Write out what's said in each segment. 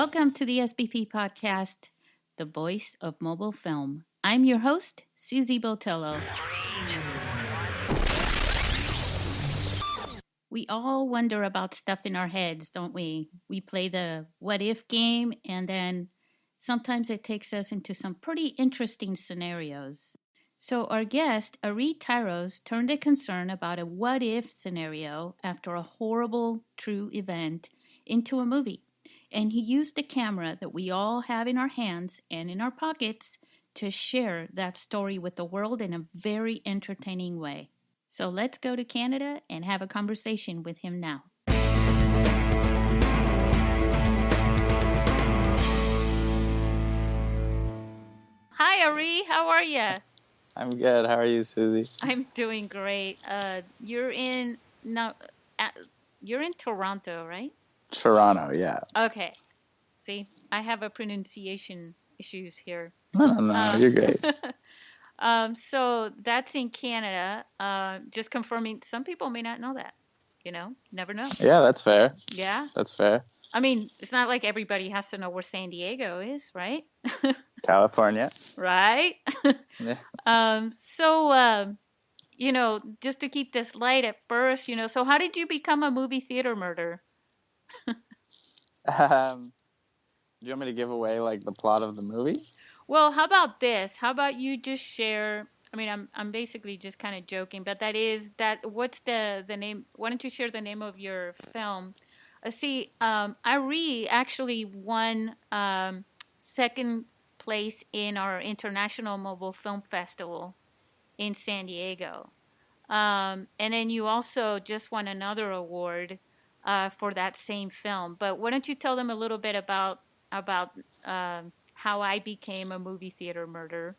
Welcome to the SBP Podcast, the voice of mobile film. I'm your host, Susie Botello. We all wonder about stuff in our heads, don't we? We play the what if game, and then sometimes it takes us into some pretty interesting scenarios. So our guest, Aris Tyros, turned a concern about a what if scenario after a horrible true event into a movie. And he used the camera that we all have in our hands and in our pockets to share that story with the world in a very entertaining way. So let's go to Canada and have a conversation with him now. Hi, Aris. How are you? I'm good. How are you, Susie? I'm doing great. You're in Toronto, right? Toronto, yeah. Okay. See, I have a pronunciation issues here. No, you're great. So that's in Canada. Just confirming, some people may not know that. Never know. Yeah, that's fair. Yeah? That's fair. I mean, it's not like everybody has to know where San Diego is, right? California. Right? Yeah. Just to keep this light at first, so how did you become a movie theater murderer? Do you want me to give away the plot of the movie? Well, how about this? How about you just share? I mean, I'm basically just kind of joking, but what's the name? Why don't you share the name of your film? Aris actually won second place in our International Mobile Film Festival in San Diego, and then you also just won another award for that same film. But why don't you tell them a little bit about how I became a movie theater murderer?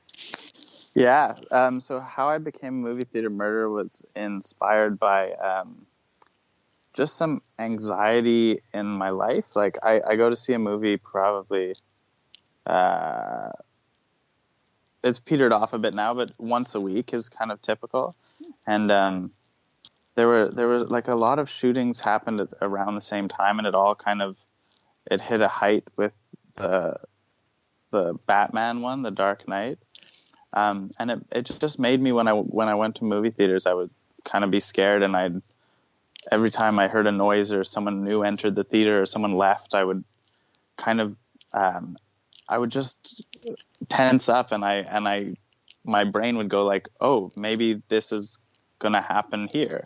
Yeah. So how I became a movie theater murderer was inspired by just some anxiety in my life. I go to see a movie probably. It's petered off a bit now, but once a week is kind of typical. And there were a lot of shootings happened around the same time, and it hit a height with the Batman one, the Dark Knight, and it just made me when I went to movie theaters, I would kind of be scared, and every time I heard a noise or someone new entered the theater or someone left, I would I would just tense up, and my brain would go like, oh, maybe this is gonna happen here.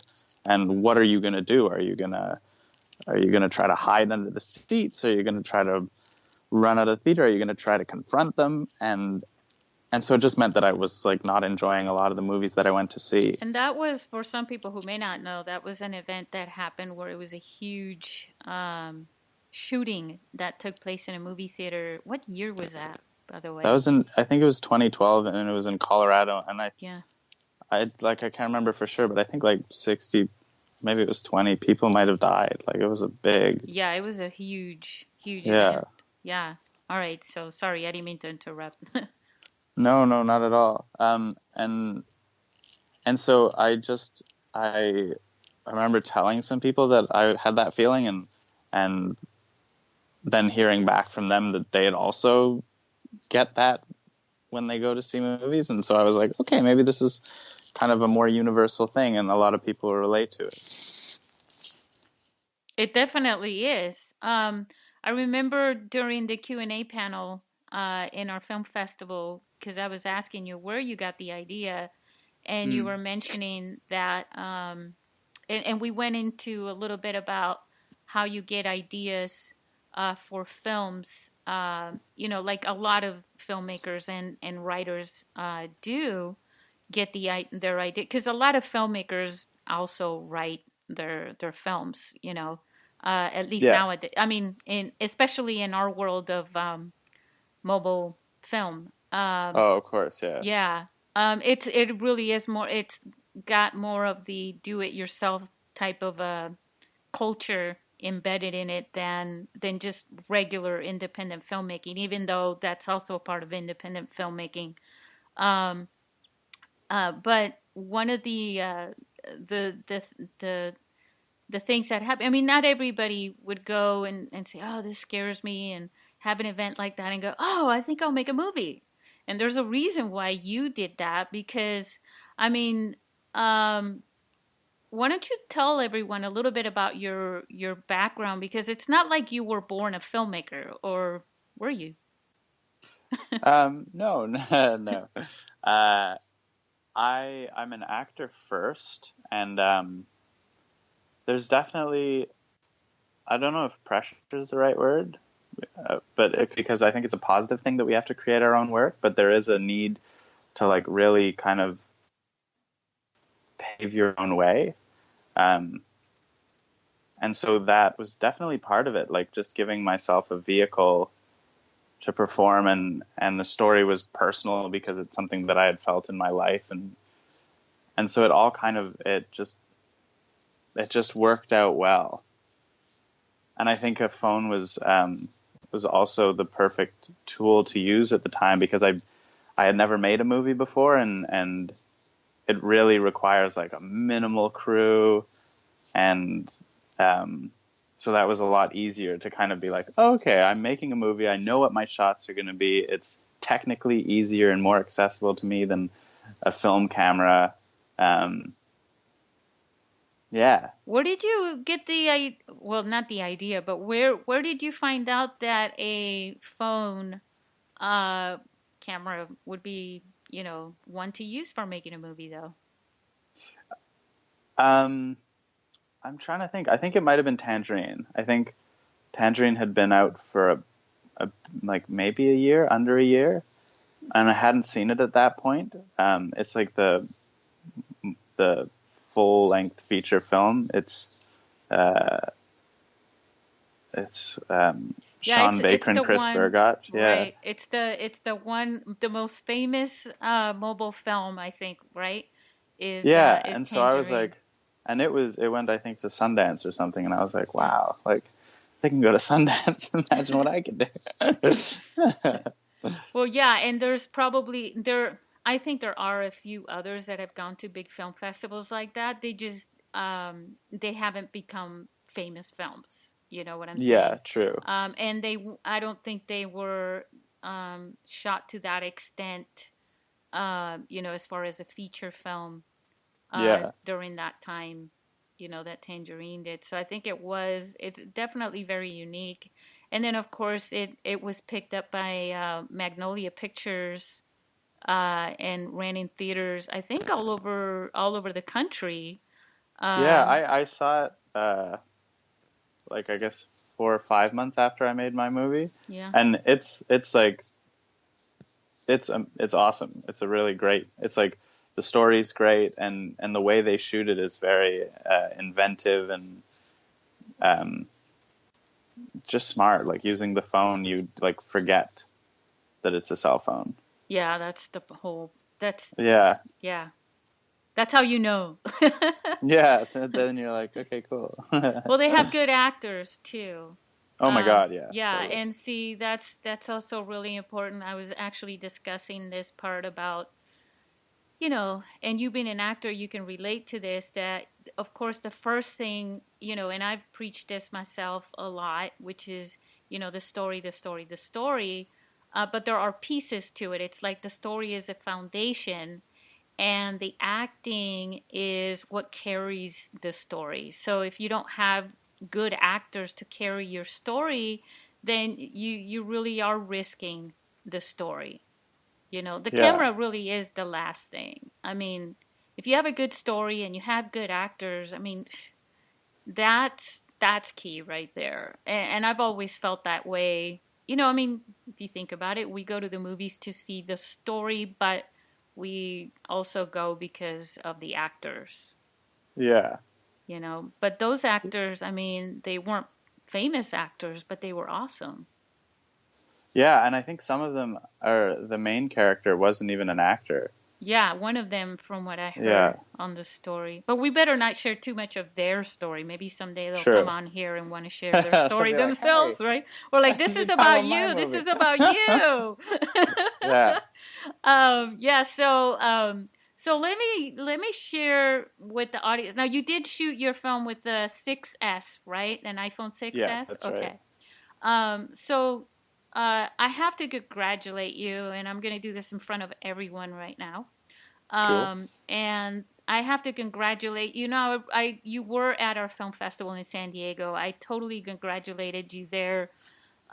And what are you going to do? Are you going to try to hide under the seats? Are you going to try to run out of the theater? Are you going to try to confront them? And so it just meant that I was not enjoying a lot of the movies that I went to see. And that was, for some people who may not know, that was an event that happened where it was a huge shooting that took place in a movie theater. What year was that, by the way? That was I think it was 2012, and it was in Colorado. And I can't remember for sure, but I think 60, maybe it was 20 people might have died. It was a big. Yeah, it was a huge event. Yeah. All right. So sorry, I didn't mean to interrupt. No, not at all. And so I remember telling some people that I had that feeling, and then hearing back from them that they had also get that when they go to see movies. And so I was like, okay, maybe this is kind of a more universal thing, and a lot of people relate to it. It definitely is. I remember during the Q&A panel in our film festival, because I was asking you where you got the idea, and you were mentioning that, and we went into a little bit about how you get ideas for films, like a lot of filmmakers and writers do get their idea, because a lot of filmmakers also write their films, at least nowadays. I mean, especially in our world of mobile film. Of course, yeah. Yeah, it really is more. It's got more of the do-it-yourself type of a culture embedded in it than just regular independent filmmaking. Even though that's also a part of independent filmmaking. But one of the things that happen, I mean, not everybody would go and say, oh, this scares me, and have an event like that and go, oh, I think I'll make a movie. And there's a reason why you did that because, I mean, why don't you tell everyone a little bit about your background because it's not like you were born a filmmaker, or were you? No, no. Uh, I'm an actor first, and there's definitely, I don't know if pressure is the right word, because I think it's a positive thing that we have to create our own work, but there is a need to like really kind of pave your own way. Um, and so that was definitely part of it, like just giving myself a vehicle to perform, and the story was personal because it's something that I had felt in my life, and so it all kind of it just worked out well. And I think a phone was also the perfect tool to use at the time because I had never made a movie before, and it really requires like a minimal crew, and so that was a lot easier to kind of be like, oh, okay, I'm making a movie. I know what my shots are going to be. It's technically easier and more accessible to me than a film camera. Yeah. Where did you get well, not the idea, but where did you find out that a phone uh, camera would be, one to use for making a movie, though? Um, I'm trying to think. I think it might have been Tangerine. I think Tangerine had been out for like maybe a year, under a year, and I hadn't seen it at that point. It's like the full length feature film. It's Sean Baker and Chris Burgott. Yeah. Right. It's the most famous mobile film, I think, right? Yeah, Is and so I was Tangerine. like, and it went, I think, to Sundance or something, and I was like, wow, like they can go to Sundance. Imagine what I can do. Well, yeah, and there's probably I think there are a few others that have gone to big film festivals like that. They just they haven't become famous films. You know what I'm Yeah, saying? true. And I don't think they were shot to that extent. As far as a feature film Yeah, during that time, that Tangerine did. So I think it's definitely very unique. And then of course it was picked up by Magnolia Pictures and ran in theaters. I think all over the country. yeah. Um, I saw it like I guess 4 or 5 months after I made my movie, yeah, and it's like it's awesome. It's a really great. It's like the story's great, and the way they shoot it is very inventive and um, just smart. Like using the phone, you like forget that it's a cell phone. yeah. That's the whole. That's Yeah, yeah. That's how you know. yeah. Then you're like, okay, cool. Well, they have good actors too. Oh my God, yeah, Yeah, totally. and see, that's also really important. I was actually discussing this part about, and you being an actor, you can relate to this. That of course the first thing, and I've preached this myself a lot, which is, the story, the story, the story. But there are pieces to it. It's like the story is a foundation, and the acting is what carries the story. So if you don't have good actors to carry your story, then you really are risking the story. The Yeah, camera really is the last thing. I mean, if you have a good story and you have good actors, I mean, that's key right there. And I've always felt that way. I mean, if you think about it, we go to the movies to see the story, but we also go because of the actors, yeah, But those actors, I mean, they weren't famous actors, but they were awesome. yeah. And I think some of them are the main character wasn't even an actor. Yeah, one of them, from what I Yeah, heard on the story. But we better not share too much of their story. Maybe someday they'll come true. on here and want to share their So story be like, hey, themselves, right? Or like, this you is talk about about my you. This movie. is about you. Yeah. Yeah. So let me share with the audience. Now, you did shoot your film with the 6S, right? An iPhone Yeah, 6S. that's right. Okay. So I have to congratulate you, and I'm going to do this in front of everyone right now. Cool. And I have to congratulate you. Know, you were at our film festival in San Diego. I totally congratulated you there,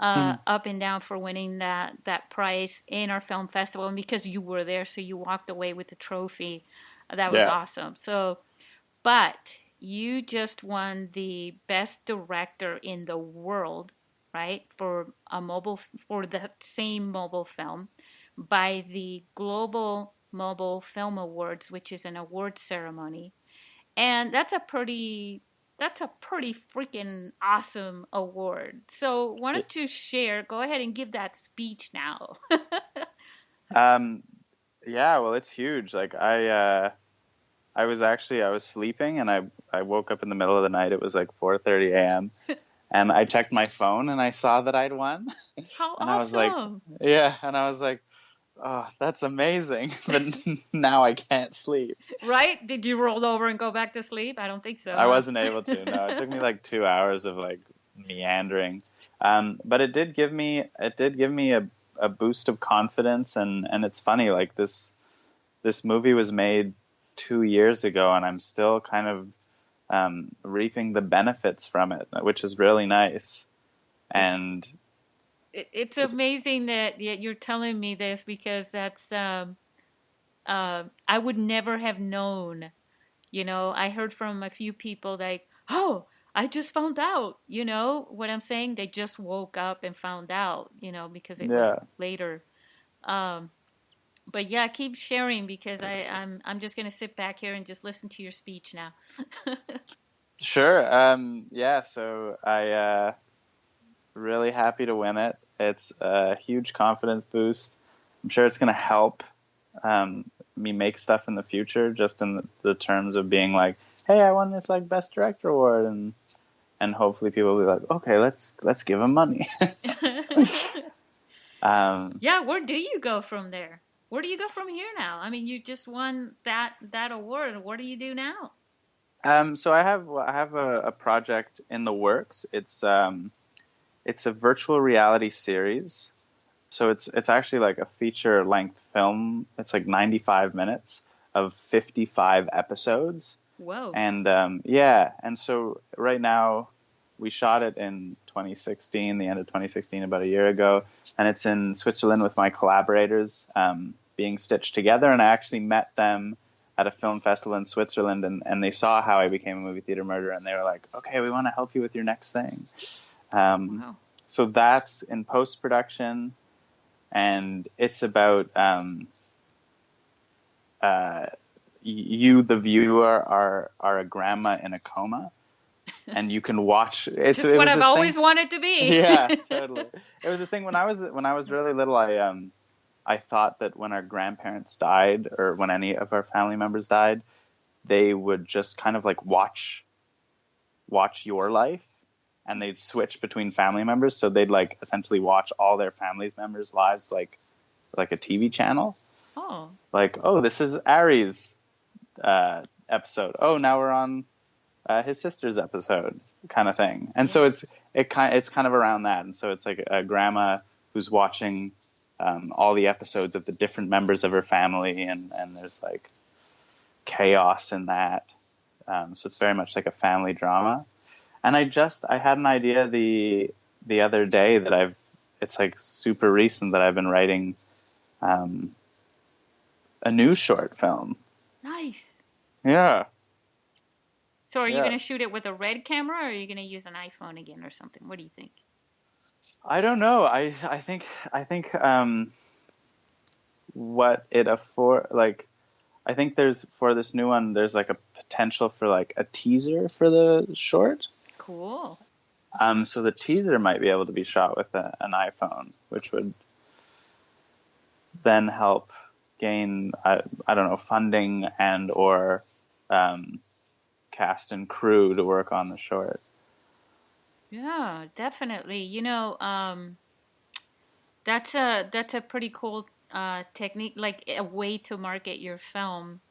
Mhm. up and down for winning that prize in our film festival, and because you were there, so you walked away with the trophy. That was Yeah. awesome. So, but you just won the best director in the world, right? For that same mobile film by the Global Mobile Film Awards, which is an award ceremony. And that's a pretty freaking awesome award. So why Y- don't you share? Go ahead and give that speech now. Um, yeah, well, it's huge. Like I was sleeping and I woke up in the middle of the night. It was like 4:30 a.m. and I checked my phone and I saw that I'd won. How And I was like, awesome! yeah, and I was like, oh, that's amazing. But now I can't sleep. Right? Did you roll over and go back to sleep? I don't think so, I huh? wasn't able to. No, it took me like 2 hours of like meandering. But it did give me a boost of confidence, and it's funny, like this movie was made 2 years ago, and I'm still kind of reaping the benefits from it, which is really nice. it's And it's amazing that you're telling me this because I would never have known. I heard from a few people like, oh, I just found out. You know what I'm saying? They just woke up and found out, because it was yeah, later. Um, but yeah, keep sharing because I'm just gonna sit back here and just listen to your speech now. sure. Yeah, so I really happy to win it. It's a huge confidence boost. I'm sure it's going to help me make stuff in the future, just in the terms of being like, hey, I won this like best director award, and hopefully people will be like, okay, let's give him money. um, Yeah, where do you go from there? Where do you go from here now? I mean, you just won that award. What do you do now? so I have a project in the works. It's a virtual reality series. So it's actually like a feature length film. It's like 95 minutes of 55 episodes. Whoa. And yeah, and so right now we shot it in 2016, the end of 2016, about a year ago, and it's in Switzerland with my collaborators, being stitched together. And I actually met them at a film festival in Switzerland, and they saw how I became a movie theater murderer, and they were like, okay, we want to help you with your next thing. Um, Wow. so that's in post production, and it's about uh, you, the viewer, are a grandma in a coma, and you can watch. Just It what was I've this thing. always wanted to be. Yeah, totally. It was this thing when I was really little. I thought that when our grandparents died, or when any of our family members died, they would just kind of like watch your life, and they'd switch between family members. So they'd like essentially watch all their family's members' lives like a TV channel. Oh. Like, oh, this is Aries episode. Oh, now we're on his sister's episode, kind of thing. And Yeah. so it's kind of around that. And so it's like a grandma who's watching all the episodes of the different members of her family, and there's like chaos in that. So it's very much like a family drama. And I had an idea the other day that it's like super recent, that I've been writing um, a new short film. Nice. Yeah, So are you yeah. going to shoot it with a red camera or are you going to use an iPhone again or something? What do you think? I don't know. I think what it afford like I think there's for this new one there's like a potential for like a teaser for the short. Cool. So the teaser might be able to be shot with an iPhone, which would then help gain I don't know, funding and or um, cast and crew to work on the short. Yeah, definitely. That's a pretty cool technique, like a way to market your film.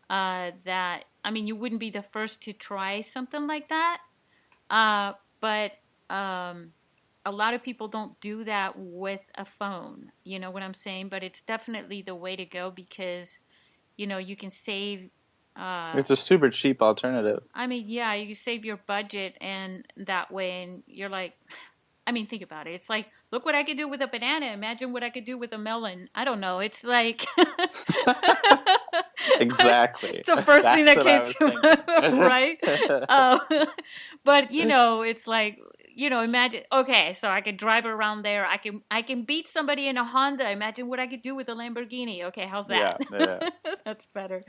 That I mean, you wouldn't be the first to try something like that. But um, a lot of people don't do that with a phone. You know what I'm saying? But it's definitely the way to go because, you can save. It's a super cheap alternative. I mean, yeah, you can save your budget and that way, and you're like, I mean, think about it. It's like, look what I could do with a banana. Imagine what I could do with a melon. I don't know. It's like Exactly. it's the first thing That's that what I came was to mind, right? thinking. Uh, but it's like imagine. Okay, so I could drive around there. I can beat somebody in a Honda. Imagine what I could do with a Lamborghini. Okay, how's that? Yeah, yeah. That's better.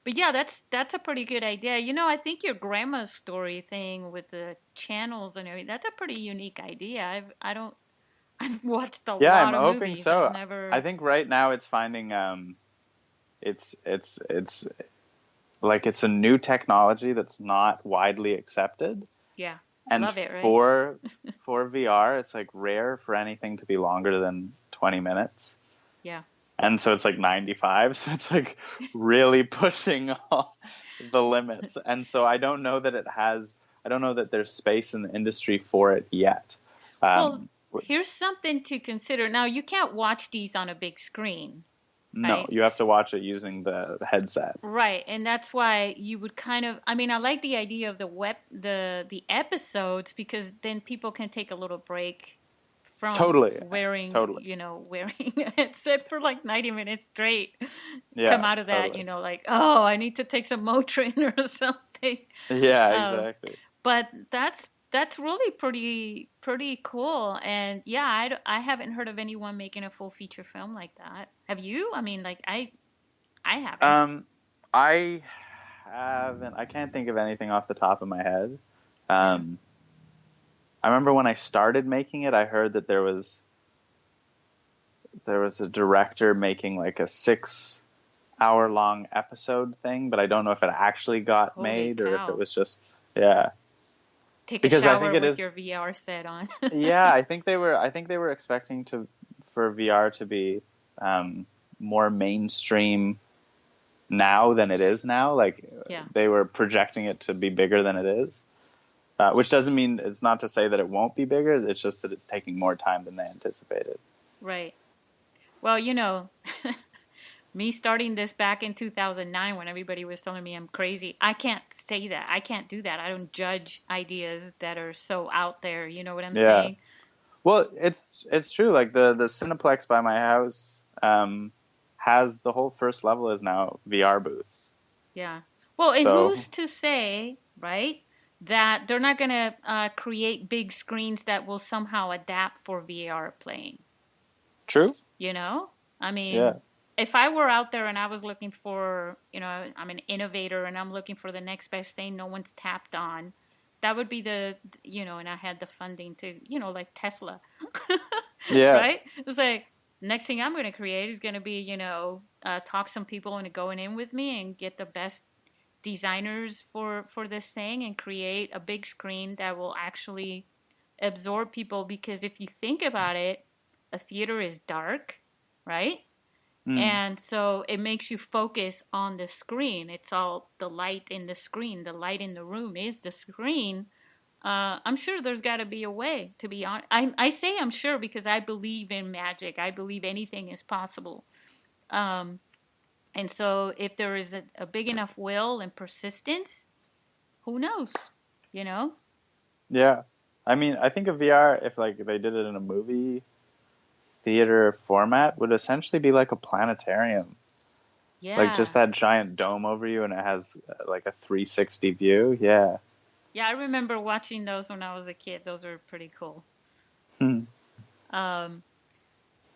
But yeah, that's a pretty good idea. I think your grandma's story thing with the channels and everything, that's a pretty unique idea. I've watched a Yeah, I'm lot of hoping movies. I've so. I never. think right now it's finding it's like it's a new technology that's not widely accepted. Yeah. And Love it, right? for VR, it's like rare for anything to be longer than 20 minutes. Yeah. And so it's like 95, so it's like really pushing all the limits. And so I don't know that there's space in the industry for it yet. Well, Um, here's something to consider. Now, you can't watch these on a big screen, no, right? you have to watch it using the headset. Right, and that's why you would kind of. I mean, I like the idea of the episodes because then people can take a little break from Totally, wearing, totally. wearing a headset for like 90 minutes straight. Come Yeah, out of that, totally. like, oh, I need to take some Motrin or something. Yeah, Um, exactly. but that's really pretty cool. And yeah, I haven't heard of anyone making a full feature film like that. Have you? I mean, like I haven't. Um, I haven't. I can't think of anything off the top of my head. Yeah. Um, I remember when I started making it, I heard that there was a director making like a 6 hour long episode thing, but I don't know if it actually got Holy made or if it cow. was just, yeah. Take a Because I think shower it with is, your VR set on. yeah, I think they were expecting for VR to be more mainstream now than it is now. Like Yeah. they were projecting it to be bigger than it is. Which doesn't mean, it's not to say that it won't be bigger. It's just that it's taking more time than they anticipated. Right. Well, me starting this back in 2009 when everybody was telling me I'm crazy. I can't say that. I can't do that. I don't judge ideas that are so out there. You know what I'm Yeah. saying? Well, it's true. Like the Cineplex by my house has the whole first level is now VR booths. Yeah. Well, and So who's to say, right, that they're not going to create big screens that will somehow adapt for VR playing? true. You know? I Yeah. mean, if I were out there and I was looking for, I'm an innovator and I'm looking for the next best thing no one's tapped on, that would be and I had the funding to, like Tesla, Yeah. right? It's like, next thing I'm going to create is going to be, talk some people into going in with me and get the best designers for this thing and create a big screen that will actually absorb people because if you think about it, a theater is dark, right? Mm. And so it makes you focus on the screen. It's all the light in the screen. The light in the room is the screen. I'm sure there's got to be a way, to be honest. I say I'm sure because I believe in magic. I believe anything is possible. Um, and so if there is a big enough will and persistence, who knows? You know? Yeah. I mean, I think a VR, if like they did it in a movie theater format, would essentially be like a planetarium. Like just Yeah. that giant dome over you, and it has like a 360 view. Yeah. Yeah, I remember watching those when I was a kid. Those were pretty cool. Hmm. Um,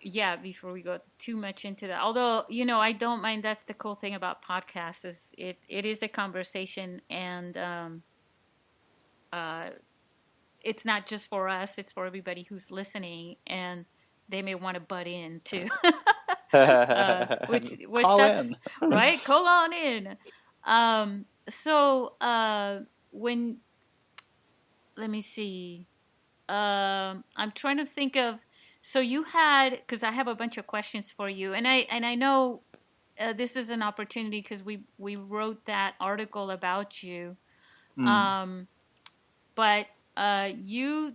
yeah, before we go too much into that. Although, I don't mind. That's the cool thing about podcasts is it is a conversation and uh, it's not just for us, it's for everybody who's listening and they may want to butt in too. Which Call that's in. right. Call on in. So when let me see. I'm trying to think of. So you had because I have a bunch of questions for you, and I know this is an opportunity because we wrote that article about you. Mm. Um, but you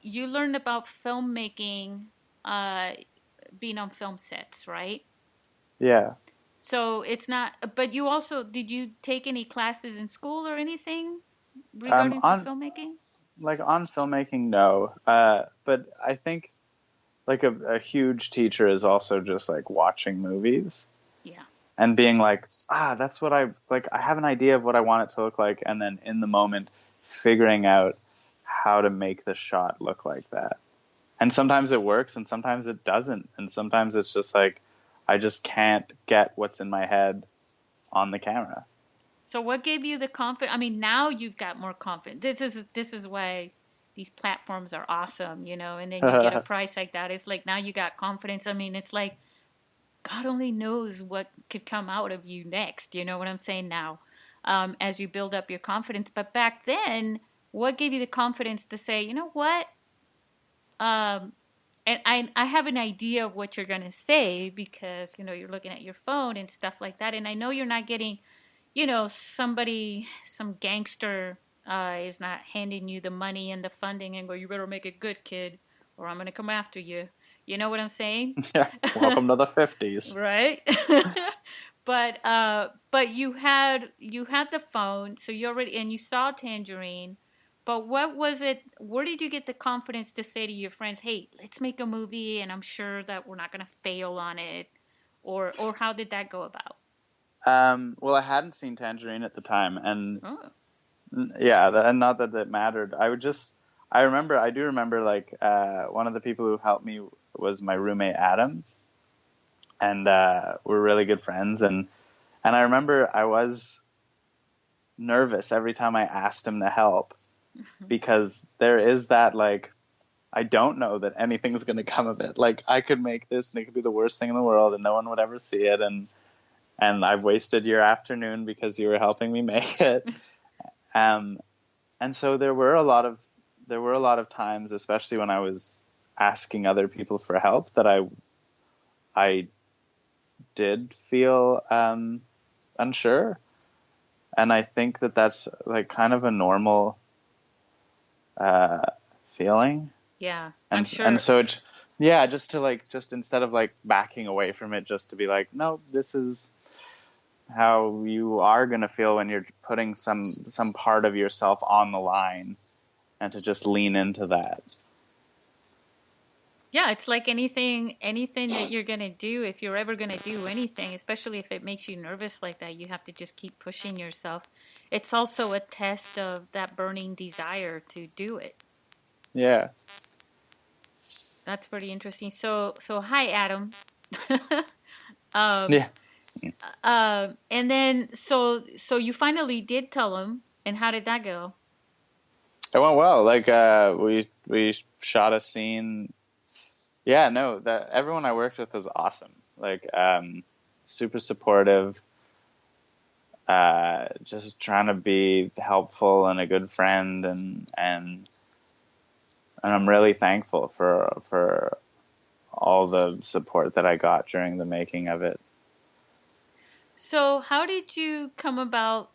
you learned about filmmaking, uh, being on film sets, right? Yeah. So it's not, but you also, did you take any classes in school or anything regarding to On filmmaking? on filmmaking, no. But I think like a huge teacher is also just like watching movies Yeah. and being like, that's what I like. I have an idea of what I want it to look like, and then in the moment, figuring out how to make the shot look like that. And sometimes it works, and sometimes it doesn't, and sometimes it's just like I just can't get what's in my head on the camera. So what gave you the confidence? I mean, now you've got more confidence. This is why these platforms are awesome, and then you get a price like that. It's like now you got confidence. I mean, it's like God only knows what could come out of you next. You know what I'm saying now, as you build up your confidence. But back then, what gave you the confidence to say, you know what? Um, and I have an idea of what you're gonna say because you're looking at your phone and stuff like that, and I know you're not getting, some gangster is not handing you the money and the funding and go, you better make it good, kid, or I'm gonna come after you. You know what I'm saying? Yeah, welcome to the 50s. Right. But you had the phone, so you already, and you saw Tangerine. But what was it? Where did you get the confidence to say to your friends, "Hey, let's make a movie, and I'm sure that we're not going to fail on it," or how did that go about? Well, I hadn't seen Tangerine at the time, and Oh. yeah, and not that it mattered. I do remember like one of the people who helped me was my roommate Adam, and we're really good friends, and I remember I was nervous every time I asked him to help because there is that like I don't know that anything's going to come of it. Like I could make this and it could be the worst thing in the world and no one would ever see it, and I've wasted your afternoon because you were helping me make it. Um, and so there were a lot of times, especially when I was asking other people for help, that I did feel unsure, and I think that that's like kind of a normal uh, feeling. Yeah, I'm And sure. so yeah, just instead of like backing away from it, just to be like, no, this is how you are going to feel when you're putting some part of yourself on the line, and to just lean into that. Yeah, it's like anything that you're gonna do, if you're ever gonna do anything, especially if it makes you nervous like that, you have to just keep pushing yourself. It's also a test of that burning desire to do it. Yeah. That's pretty interesting. So hi Adam. um Yeah. and then so you finally did tell him, and how did that go? It went well. Like we shot a scene. Yeah, no, that everyone I worked with was awesome. Like super supportive, just trying to be helpful and a good friend, and I'm really thankful for all the support that I got during the making of it. So how did you come about,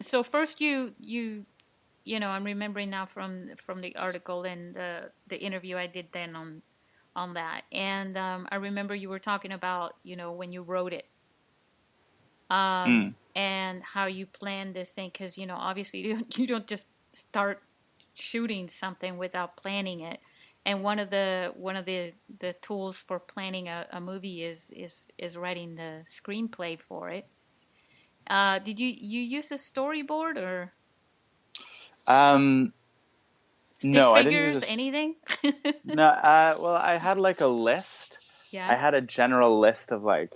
so first I'm remembering now from the article and the interview I did then on that, and I remember you were talking about when you wrote it, Mm. and how you planned this thing, because obviously you don't just start shooting something without planning it, and one of the tools for planning a movie is writing the screenplay for it. Did you use a storyboard or Um, stick no, I didn't use figures, anything? no. Well, I had like a list. I Yeah. had a general list of like,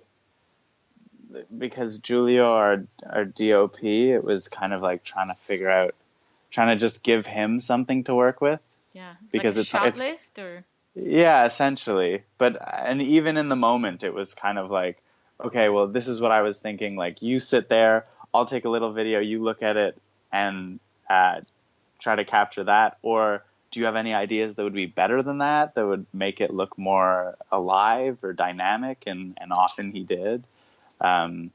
because Julio, our DOP, it was kind of like trying to just give him something to work with, Yeah, like a because shot it's list or. yeah, essentially. But and even in the moment, it was kind of like, okay, well, this is what I was thinking. Like, you sit there, I'll take a little video, you look at it, and uh, try to capture that. Or do you have any ideas that would be better than that would make it look more alive or dynamic? And often he did. Um,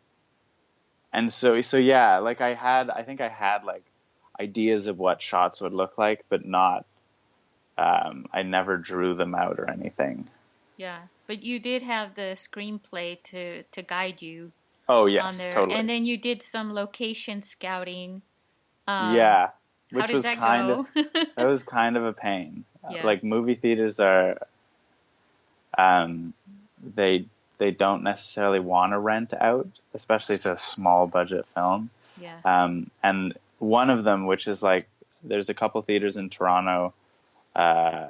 and so yeah, like I think I had like ideas of what shots would look like, but not I never drew them out or anything. Yeah. But you did have the screenplay to guide you Oh on yes, there. And totally. then you did some location scouting. Um, Yeah, how which did was that kind of go? that was kind of a pain. Yeah. Like movie theaters are, um, they they don't necessarily want to rent out, especially to a small budget film. Yeah. And one of them, which is like, there's a couple theaters in Toronto, uh,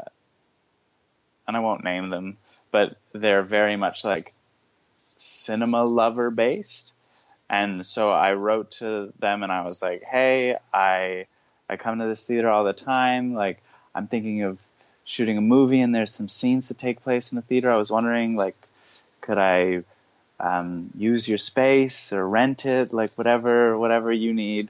and I won't name them, but they're very much like cinema lover based. And so I wrote to them and I was like, hey, I come to this theater all the time. Like, I'm thinking of shooting a movie and there's some scenes that take place in the theater. I was wondering, like, could I use your space or rent it, like whatever you need.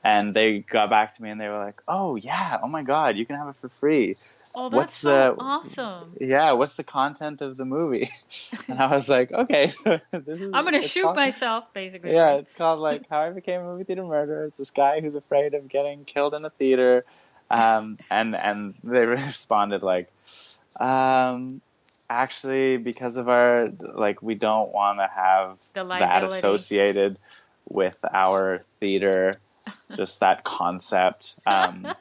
And they got back to me and they were like, oh yeah, oh my God, you can have it for free. Oh, that's What's so the, awesome. what's the content of the movie? And I was like, okay, so I'm gonna it's shoot called, myself, basically, yeah, right? it's called like How I Became a Movie Theater Murderer. It's this guy who's afraid of getting killed in a theater. And they responded like, um, actually, because of our, like, we don't want to have The that liability. associated with our theater, just that concept. I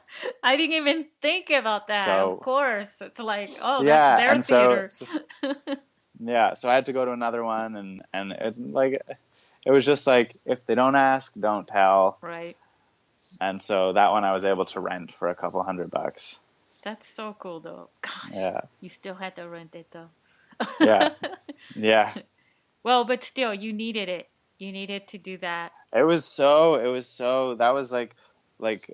didn't even think about that. Of So course. It's like, oh, that's yeah, their and so, theater. yeah, so I had to go to another one, and it's like, it was just like, if they don't ask, don't tell. Right. And so that one I was able to rent for a couple $100. That's so cool, though. Gosh, Yeah, you still had to rent it, though. yeah, yeah. Well, but still, you needed it. You needed to do that. That was like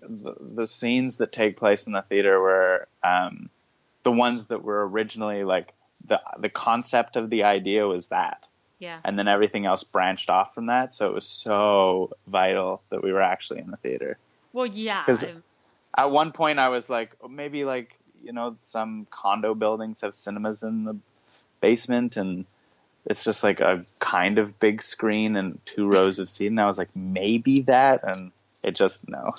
the scenes that take place in the theater were, the ones that were originally like, the concept of the idea was that, Yeah. and then everything else branched off from that. So it was so vital that we were actually in the theater. Well, yeah. Because at one point I was like, maybe, like, some condo buildings have cinemas in the basement, and it's just like a kind of big screen and 2 rows of seating. And I was like, maybe that, and it just, no,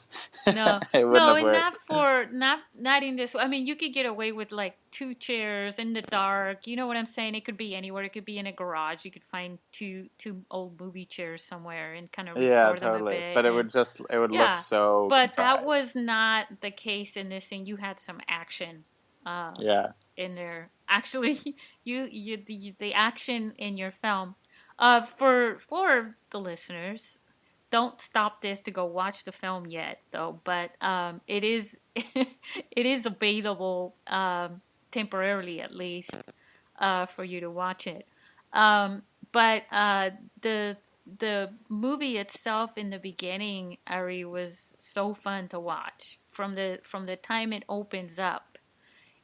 No, it wouldn't no, have and worked. not in this. I mean, you could get away with like two chairs in the dark. You know what I'm saying? It could be anywhere. It could be in a garage. You could find two old movie chairs somewhere and kind of Yeah, restore them a totally. bit. But And it would look yeah, so but that contrived. was not the case in this thing. You had some action Yeah. in there. Actually, the action in your film. For the listeners, don't stop this to go watch the film yet, though. But it is it is available temporarily, at least, for you to watch it. But the movie itself in the beginning, Ari, was so fun to watch from the time it opens up,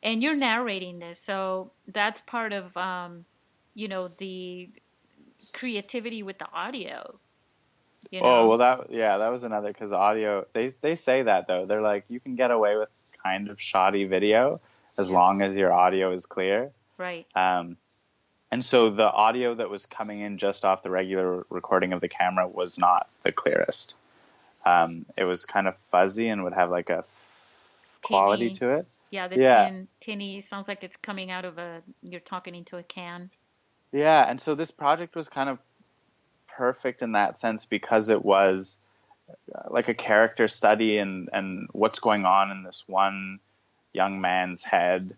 and you're narrating this, so that's part of the creativity with the audio. You Oh, well, know, that was another, because audio, they say that though. They're like, you can get away with kind of shoddy video as yeah, long as your audio is clear. right. Um, and so the audio that was coming in just off the regular recording of the camera was not the clearest. It was kind of fuzzy and would have like a quality Tinny. to it. Yeah, the Yeah. tinny sounds like it's coming out of you're talking into a can. Yeah. And so this project was kind of perfect in that sense, because it was like a character study, and what's going on in this one young man's head.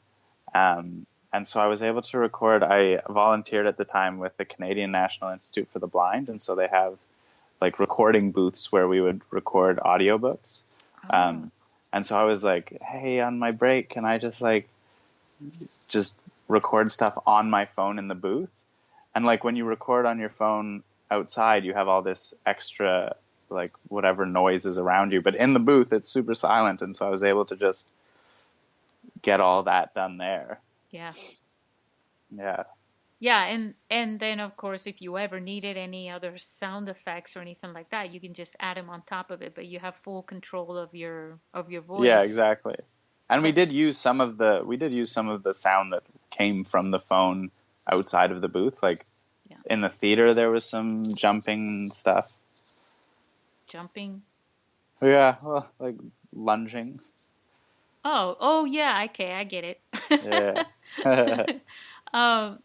And so I was able to record. I volunteered at the time with the Canadian National Institute for the Blind, and so they have like recording booths where we would record audiobooks. Oh, And so I was like, hey, on my break, can I just record stuff on my phone in the booth? And like, when you record on your phone outside, you have all this extra, like, whatever noise is around you, but in the booth it's super silent. And so I was able to just get all that done there. yeah. Yeah. Yeah, and then of course, if you ever needed any other sound effects or anything like that, you can just add them on top of it. But you have full control of your Yeah, voice. exactly. And we That did use some of the sound that came from the phone outside of the booth. Like, yeah, in the theater there was some jumping stuff. jumping. Yeah, well, like lunging. Oh, yeah. Okay, I get it. Yeah.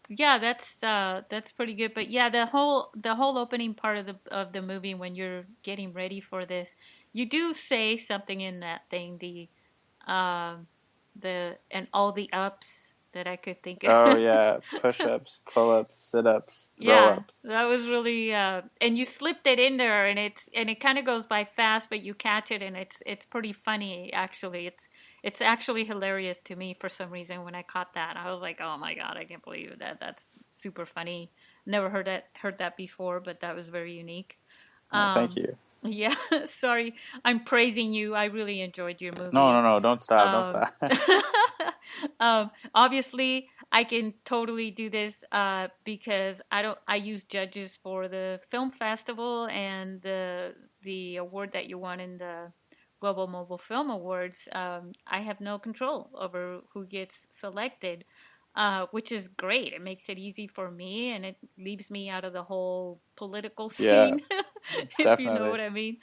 Yeah, that's pretty good. But yeah, the whole opening part of the movie when you're getting ready for this, you do say something in that thing, um and all the ups that I could think of. Oh yeah, push-ups, pull-ups, sit-ups, Yeah, throw-ups. that was really and you slipped it in there, and it kind of goes by fast, but you catch it, and it's pretty funny actually. It's actually hilarious to me for some reason when I caught that. I was like, "Oh my God, I can't believe that. That's super funny." Never heard that before, but that was very unique. Oh, thank Um you. yeah, sorry. I'm praising you. I really enjoyed your No, no, movie. no, don't stop, don't Um, stop. obviously, I can totally do this because I don't. I use judges for the film festival and the award that you won in the Global Mobile Film Awards. I have no control over who gets selected, which is great. It makes it easy for me, and it leaves me out of the whole political Yeah, scene, if you know definitely. what I mean.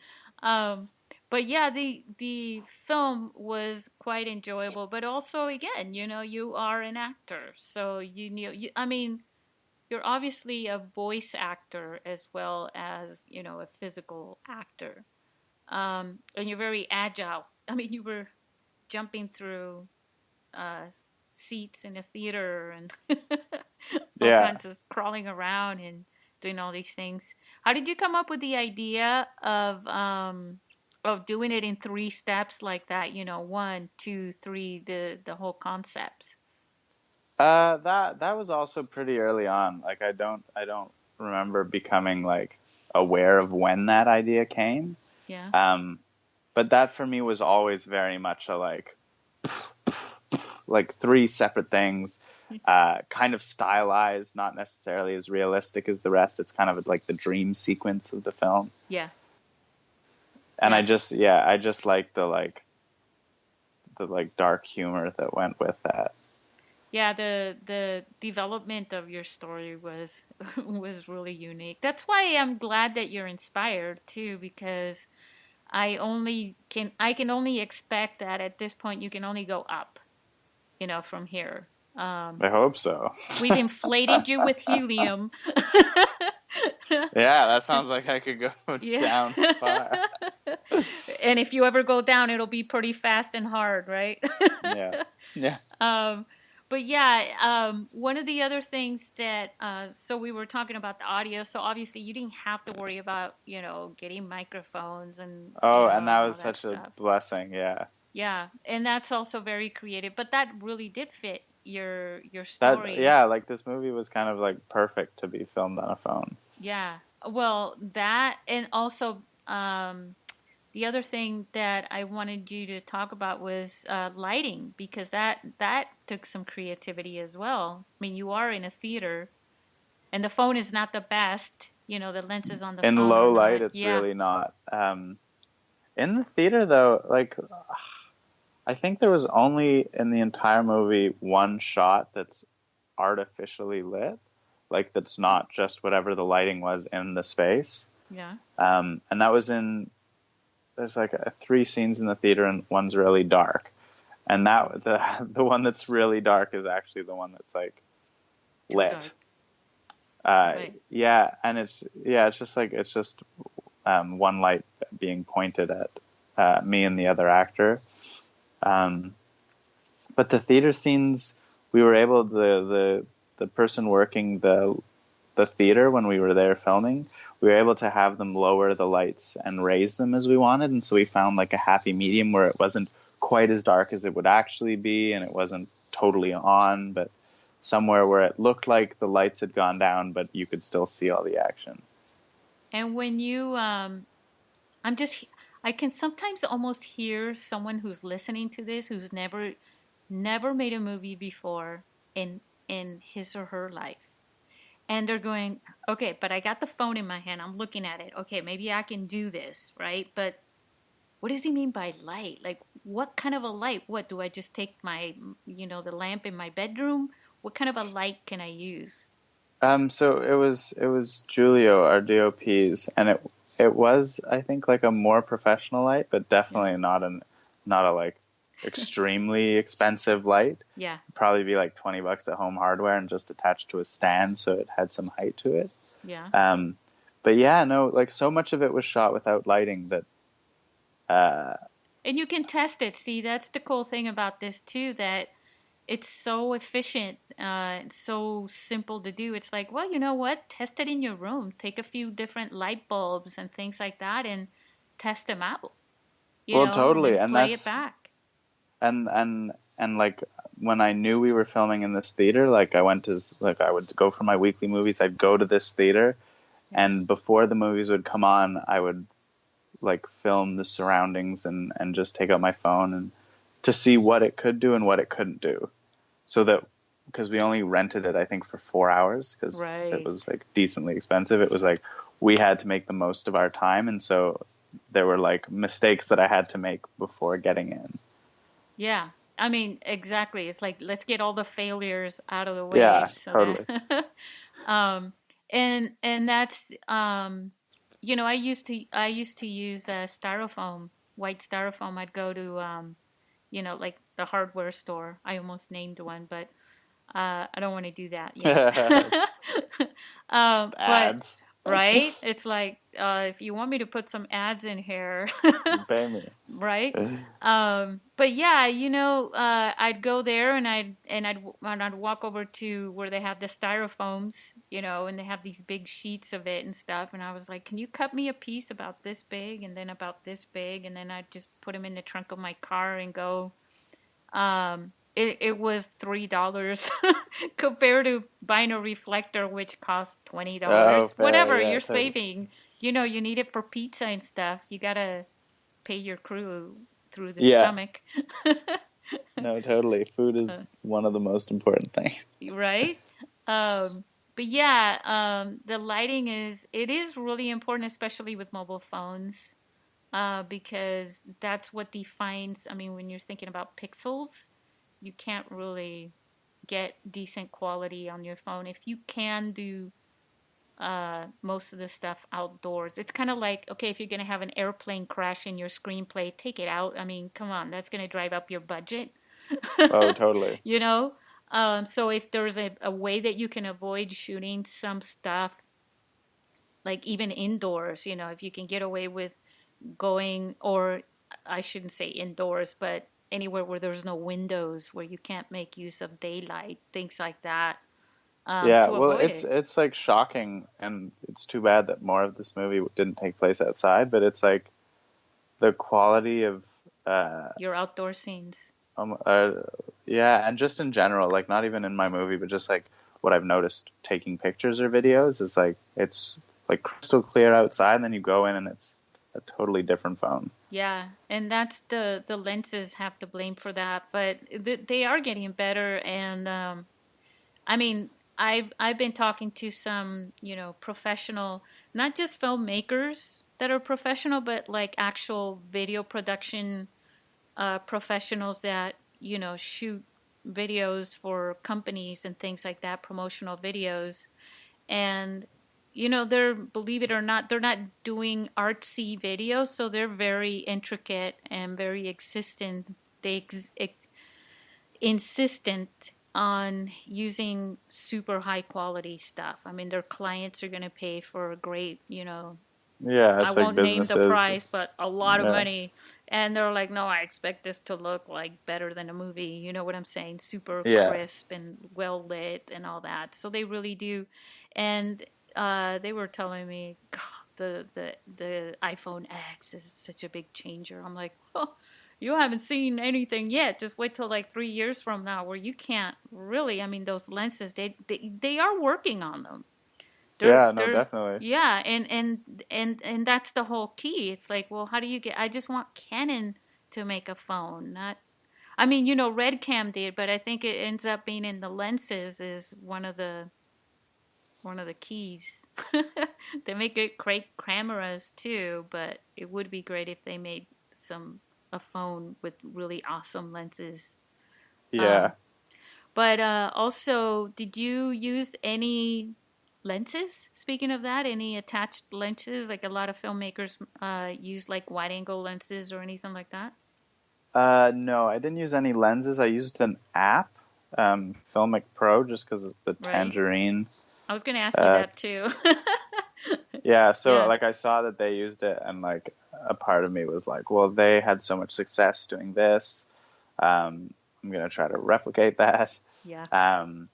Um, but yeah, the film was quite enjoyable. But also, again, you are an actor, so I mean, you're obviously a voice actor as well as a physical actor, and you're very agile. I mean, you were jumping through uh, seats in a theater and all Yeah. kinds of crawling around and doing all these things. How did you come up with the idea of doing it in three steps like that? One, two, three, the whole concepts. That was also pretty early on. Like I don't remember becoming like aware of when that idea came. Yeah. Um, but that for me was always very much a like three separate things, kind of stylized, not necessarily as realistic as the rest. It's kind of like the dream sequence of the film. Yeah. And Yeah. I just like the like dark humor that went with that. Yeah, the development of your story was was really unique. That's why I'm glad that you're inspired too, because I can only expect that at this point you can only go up, from here. Um, I hope so. we've inflated you with helium. Yeah, that sounds like I could go Yeah. down far. And if you ever go down, it'll be pretty fast and hard, right? Yeah. Yeah. um, but yeah, one of the other things that, so we were talking about the audio. So obviously you didn't have to worry about, getting microphones and, Oh, and that all was that such a stuff. blessing. Yeah. Yeah. And that's also very creative, but that really did fit your That story. yeah, like this movie was kind of like perfect to be filmed on a phone. Yeah. Well, that, and also, the other thing that I wanted you to talk about was lighting, because that took some creativity as well. I mean, you are in a theater, and the phone is not the best. The lenses on the In phone are low light, not. it's Yeah, really not. In the theater though, like I think there was only in the entire movie one shot that's artificially lit, like that's not just whatever the lighting was in the space. yeah. And that was there's like three scenes in the theater and one's really dark. And that the one that's really dark is actually the one that's like Too dark. lit. Right. Yeah, and it's just like one light being pointed at me and the other actor. Um, but the theater scenes, we were able the person working the theater when we were there filming, we were able to have them lower the lights and raise them as we wanted, and so we found like a happy medium where it wasn't quite as dark as it would actually be, and it wasn't totally on, but somewhere where it looked like the lights had gone down, but you could still see all the action. And when I'm just, I can sometimes almost hear someone who's listening to this who's never made a movie before in his or her life. And they're going, okay, but I got the phone in my hand. I'm looking at it. Okay, maybe I can do this, right? But what does he mean by light? Like, what kind of a light? What, do I just take the lamp in my bedroom? What kind of a light can I use? So it was Julio, our DOP's, and it was I think like a more professional light, but Yeah. definitely not a like extremely expensive light. Yeah. It'd probably be like $20 at Home Hardware and just attached to a stand so it had some height to it. Yeah. But yeah, no, like so much of it was shot without lighting that. And you can test it. See, that's the cool thing about this too, that it's so efficient, it's so simple to do. It's like, well, you know what? Test it in your room. Take a few different light bulbs and things like that and test them out, Well, and totally, then and play it that's back. and like when I knew we were filming in this theater, like I would go for my weekly movies. I'd go to this theater, and before the movies would come on, I would like film the surroundings and just take out my phone and to see what it could do and what it couldn't do. So that, because we only rented it, I think, for 4 hours because it was like decently expensive. It was like we had to make the most of our time. And so there were like mistakes that I had to make before getting in. Yeah. I mean, exactly. It's like, let's get all the failures out of the way. Yeah, So totally. that, and that's, I used to use styrofoam, white styrofoam. I'd go to, like the hardware store. I almost named one, but I don't want to do that yet. Just ads. Right? It's like, if you want me to put some ads in here, Pay me. right? But yeah, I'd go there and I'd walk over to where they have the styrofoams, and they have these big sheets of it and stuff. And I was like, can you cut me a piece about this big and then about this big? And then I'd just put them in the trunk of my car and go. It was $3 compared to buying a reflector, which costs $20. Whatever, you're saving. You need it for pizza and stuff. You gotta pay your crew through the stomach. No, totally. Food is one of the most important things. Right? But yeah, the lighting is really important, especially with mobile phones, because that's what defines. I mean, when you're thinking about pixels, you can't really get decent quality on your phone. If you can do most of the stuff outdoors, it's kind of like, okay, if you're going to have an airplane crash in your screenplay, take it out. I mean, come on, that's going to drive up your budget. Oh, totally. So if there's a way that you can avoid shooting some stuff, like even indoors, if you can get away with going, or I shouldn't say indoors, but anywhere where there's no windows, where you can't make use of daylight, things like that. Yeah, To well, avoid it's like shocking, and it's too bad that more of this movie didn't take place outside. But it's like the quality of your outdoor scenes. Yeah, and just in general, like not even in my movie, but just like what I've noticed taking pictures or videos is like it's like crystal clear outside, and then you go in and it's a totally different phone. Yeah, and that's the lenses have to blame for that, but they are getting better. And I mean, I've been talking to some professional, not just filmmakers that are professional, but like actual video production professionals that shoot videos for companies and things like that, promotional videos. And they're, believe it or not, they're not doing artsy videos, so they're very intricate and very insistent on using super high quality stuff. I mean, their clients are going to pay for a great, Yeah, I it's like won't name the businesses. price, but a lot of money. And they're like, no, I expect this to look like better than a movie. You know what I'm saying? Super crisp and well lit and all that. So they really do. And they were telling me, God, the iPhone X is such a big changer. I'm like, oh, you haven't seen anything yet. Just wait till like 3 years from now, where you can't really. I mean, those lenses, they are working on them. Definitely. Yeah, and that's the whole key. It's like, well, how do you get? I just want Canon to make a phone, not. I mean, Redcam did, but I think it ends up being in the lenses is one of the keys. They make great cameras too, but it would be great if they made a phone with really awesome lenses. Yeah. But also, did you use any lenses? Speaking of that, any attached lenses? Like a lot of filmmakers use like wide angle lenses or anything like that? No, I didn't use any lenses. I used an app, Filmic Pro, just because of the Right? Tangerine. I was going to ask you Uh, that too. yeah, so Yeah. like I saw that they used it, and like a part of me was like, well, they had so much success doing this. I'm gonna try to replicate that. Yeah. Um,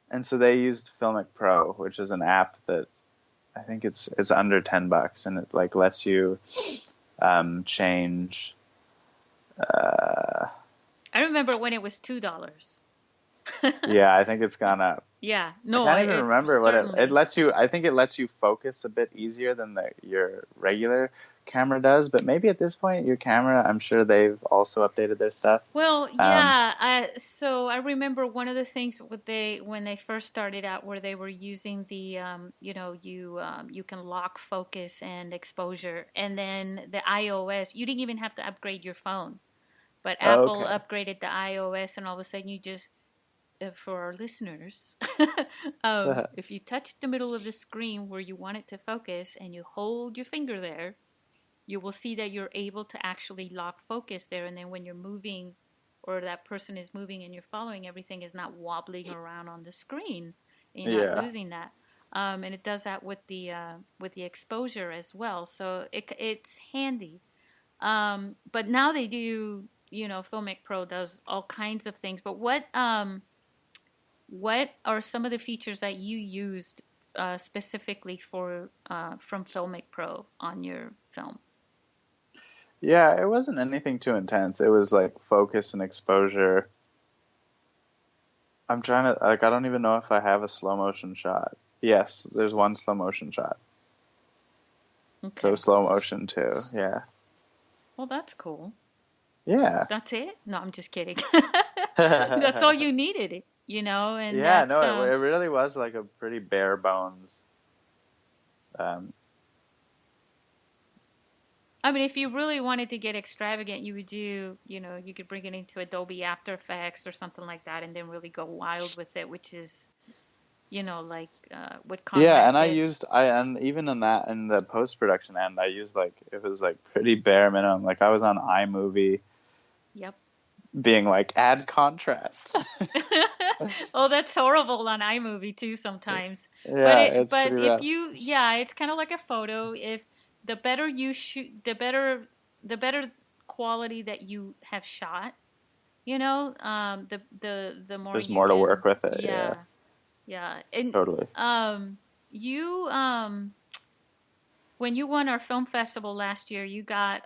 and so they used Filmic Pro, which is an app that I think it's under $10, and it like lets you change. Uh, I remember when it was $2. yeah, I think it's gone up. Yeah. I No, can't even it remember what it certainly. lets you. I think it lets you focus a bit easier than your regular camera does. But maybe at this point, your camera, I'm sure they've also updated their stuff. Well, Um, yeah. So I remember one of the things what they when they first started out, where they were using the you can lock focus and exposure, and then the iOS. You didn't even have to upgrade your phone, but Apple okay. upgraded the iOS, and all of a sudden you just for our listeners, if you touch the middle of the screen where you want it to focus, and you hold your finger there, you will see that you're able to actually lock focus there. And then when you're moving, or that person is moving and you're following, everything is not wobbling around on the screen, and you're not Yeah. losing that. And it does that with the exposure as well. So it's handy. But now they do, Filmic Pro does all kinds of things. But what are some of the features that you used specifically for from Filmic Pro on your film? Yeah, it wasn't anything too intense. It was like focus and exposure. I'm trying to like I don't even know if I have a slow motion shot. Yes, there's one slow motion shot. So Okay. slow motion too. Yeah. Well, that's cool. Yeah. That's it? No, I'm just kidding. That's all you needed, and Yeah, that's no, it really was like a pretty bare bones. Um, I mean, if you really wanted to get extravagant, you would do, you could bring it into Adobe After Effects or something like that, and then really go wild with it, which is, like what yeah, Conrad and did. and even in that in the post production end, I used like it was like pretty bare minimum. Like I was on iMovie Yep. being like add contrast. Oh, that's horrible on iMovie too sometimes. But Yeah, it's pretty if rough. you yeah, it's kind of like a photo. If the better you shoot, the better quality that you have shot, the more There's you more to can work with it. Yeah, yeah, yeah. And totally. you when you won our film festival last year, you got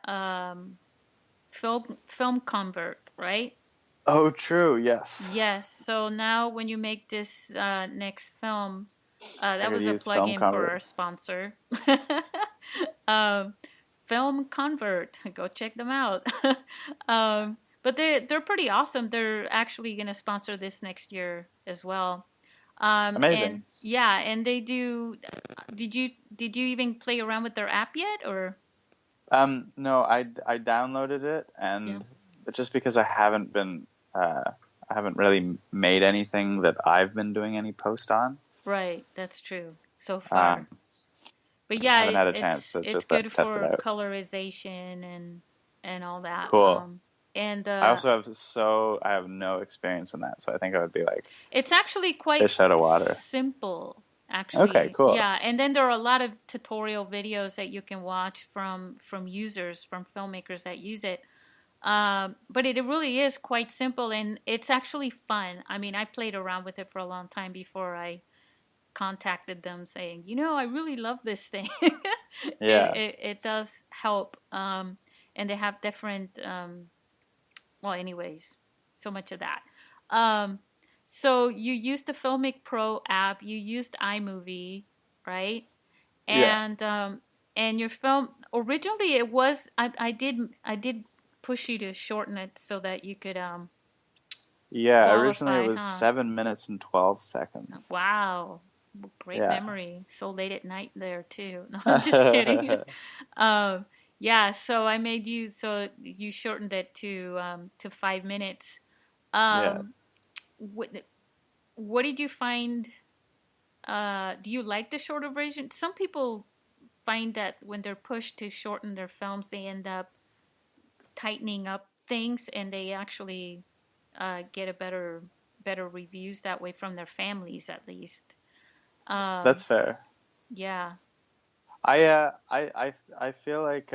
film convert, right? Oh, true. Yes, Yes. So now when you make this next film, I that could was a use film plug-in for cover. our sponsor. um, Film Convert. Go check them out. But they're pretty awesome. They're actually going to sponsor this next year as well. Amazing. And yeah, and they do. Did you even play around with their app yet, or No, I downloaded it, yeah? and but just because I haven't really made anything that I've been doing any post on. Right, that's true so Um, far. But yeah, haven't had a chance it's to it's just good test it for out. colorization and all that. Cool. And I also I have no experience in that, so I think I would be like it's actually quite fish out of water. simple, Okay, actually. cool. Yeah, and then there are a lot of tutorial videos that you can watch from users, from filmmakers that use it. But it really is quite simple, and it's actually fun. I mean, I played around with it for a long time before I contacted them saying, I really love this thing. Yeah, It does help. And they have different, well, anyways, so much of that. Um, so you used the Filmic Pro app, you used iMovie, right? yeah, And your film originally it was I did push you to shorten it so that you could yeah. Originally, it qualify, was huh? 7 minutes and 12 seconds. Wow. Great Yeah. memory. So late at night there too. No, I'm just kidding. um, yeah, so I made you so you shortened it to 5 minutes. Yeah. Um, what what did you find? Do you like the shorter version? Some people find that when they're pushed to shorten their films, they end up tightening up things, and they actually get a better reviews that way from their families, at least. That's Um, fair. yeah, I feel like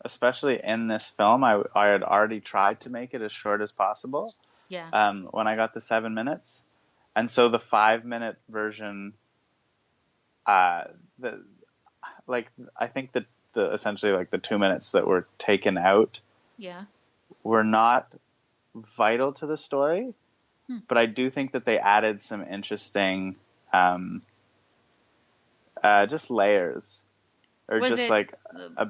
especially in this film, I had already tried to make it as short as possible. yeah, When I got the 7 minutes, and so the 5 minute version, uh, the like I think that the essentially like the 2 minutes that were taken out yeah. were not vital to the story, Hmm. but I do think that they added some interesting um, just layers, or Was just it like a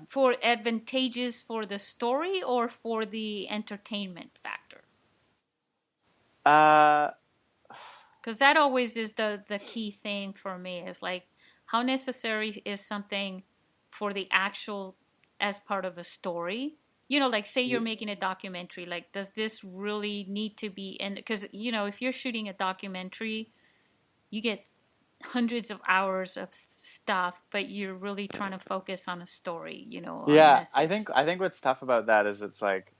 for advantages for the story or for the entertainment factor? uh, Because that always is the key thing for me, is like how necessary is something for the actual, as part of a story. Like say you're making a documentary, like does this really need to be in? Because if you're shooting a documentary, you get hundreds of hours of stuff, but you're really trying to focus on a story, on a yeah, I message. think I think what's tough about that is it's like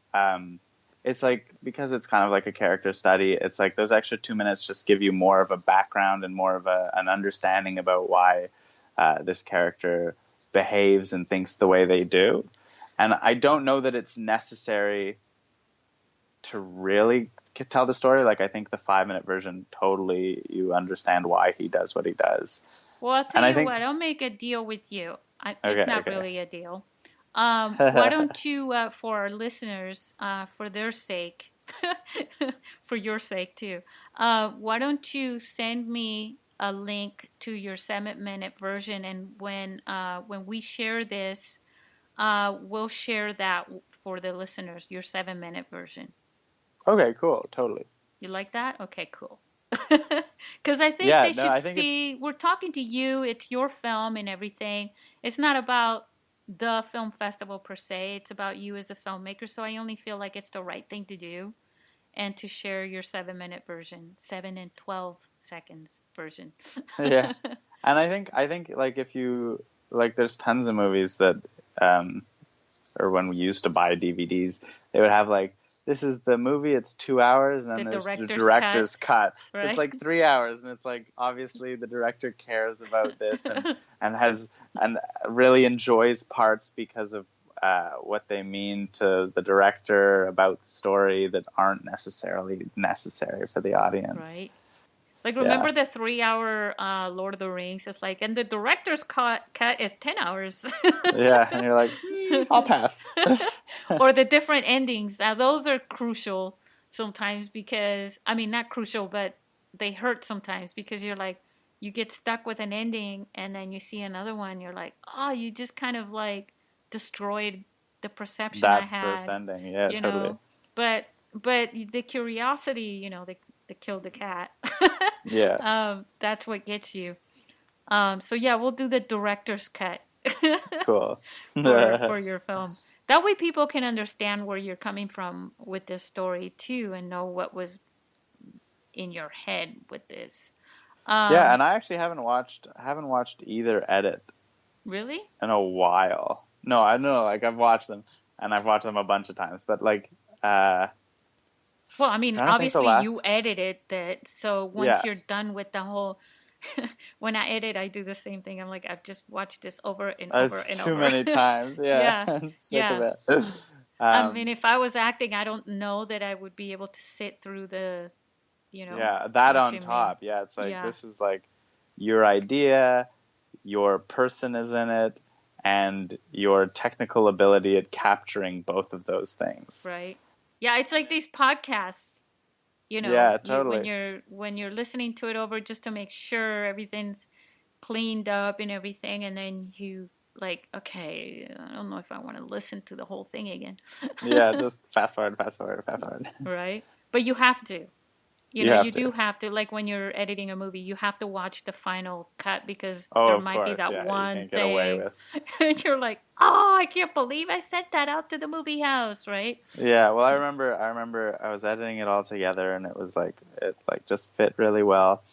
because it's kind of like a character study. It's like those extra 2 minutes just give you more of a background and more of an understanding about why this character behaves and thinks the way they do. And I don't know that it's necessary to really tell the story. Like I think the 5 minute version, totally, you understand why he does what he does. Well, I'll tell And I you think what, I'll make a deal with you. It's okay, not okay. really a deal. Why don't you, for our listeners, for their sake, for your sake too, why don't you send me a link to your 7-minute version, and when we share this, we'll share that for the listeners, your 7-minute version. Okay, cool, totally. You like that? Okay, cool. Because I think Yeah, they no, should I think it's see, we're talking to you, it's your film and everything. It's not about the film festival per se, it's about you as a filmmaker. So I only feel like it's the right thing to do, and to share your 7-minute version, 7 and 12 seconds version. yeah. And I think like if you like there's tons of movies that um or when we used to buy DVDs, they would have like this is the movie, it's 2 hours, and then The there's the director's director's cut, cut. It's right? like 3 hours, and it's like obviously the director cares about this and has and really enjoys parts because of what they mean to the director about the story that aren't necessarily necessary for the audience. Right. Like, Yeah. remember the 3 hour Lord of the Rings? It's like, and the director's cut is 10 hours. Yeah, and you're like, I'll pass. Or the different endings. Now, those are crucial sometimes because, I mean, not crucial, but they hurt sometimes because you're like, you get stuck with an ending and then you see another one. You're like, oh, you just kind of like destroyed the perception I That first had, ending, yeah, you totally. know? But the curiosity, they killed the cat. Yeah, That's what gets you. So yeah, we'll do the director's cut cool. for your film. That way, people can understand where you're coming from with this story too, and know what was in your head with this. Yeah, Um, and I actually haven't watched either edit really? in a while. No, I know, like I've watched them and I've watched them a bunch of times, but like Well, I mean, trying to think the obviously you last edited that, so once yeah. you're done with the whole, when I edit, I do the same thing. I'm like, I've just watched this over and over It's and too over. many times. Yeah, Yeah, I'm sick of yeah. it. I mean, Um if I was acting, I don't know that I would be able to sit through yeah, that on watching me. top. Yeah, it's like Yeah, this is like your idea, your person is in it, and your technical ability at capturing both of those things. right. Yeah, it's like these podcasts. Yeah, You when totally. you're listening to it over just to make sure everything's cleaned up and everything, and then you like, okay, I don't know if I want to listen to the whole thing again. Yeah, just fast forward, fast forward, fast forward. Right? But you have to. You You have to. do have to, like when you're editing a movie, you have to watch the final cut because Oh, there of might be course. that Yeah, you one can't get away thing. with. And you're like, oh, I can't believe I sent that out to the movie house, right? Yeah, well, I remember I was editing it all together and it like just fit really well.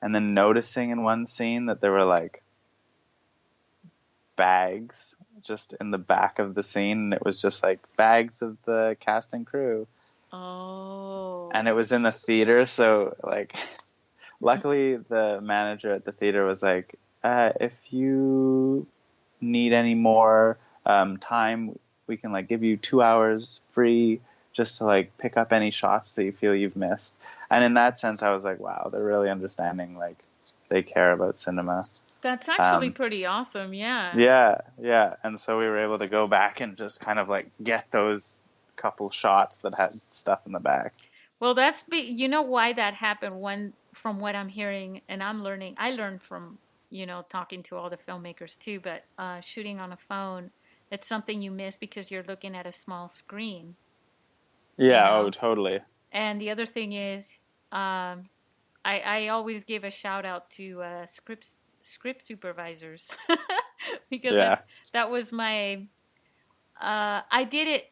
And then noticing in one scene that there were like bags just in the back of the scene, and it was just like bags of the cast and crew. Oh. And it was in the theater, so like luckily the manager at the theater was like, if you need any more time, we can like give you 2 hours free just to like pick up any shots that you feel you've missed. And in that sense, I was like, wow, they're really understanding. Like, they care about cinema. That's actually pretty awesome, yeah. Yeah. And so we were able to go back and just kind of like get those couple shots that had stuff in the back. Well, you know why that happened. One, from what I'm hearing, and I learned from, talking to all the filmmakers too, but shooting on a phone, it's something you miss because you're looking at a small screen. Yeah, oh, totally. And the other thing is, I always give a shout out to script supervisors because that was my, I did it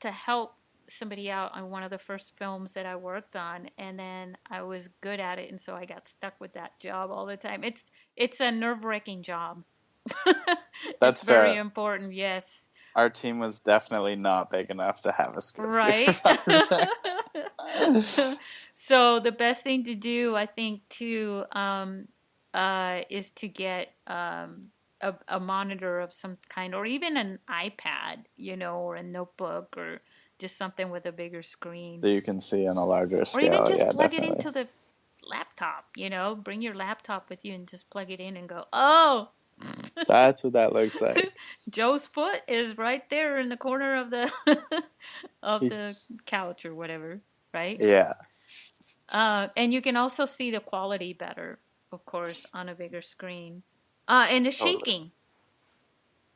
to help somebody out on one of the first films that I worked on, and then I was good at it, and so I got stuck with that job all the time. It's a nerve-wracking job. That's it's very fair. important, yes. Our team was definitely not big enough to have a script supervisor. So the best thing to do, I think, too, is to get a monitor of some kind, or even an iPad, or a notebook, or just something with a bigger screen that you can see on a larger scale. Or even just plug definitely. it into the laptop, bring your laptop with you and just plug it in and go, oh, that's what that looks like. Joe's foot is right there in the corner of the the couch or whatever, right? Yeah. And you can also see the quality better, of course, on a bigger screen. And the shaking.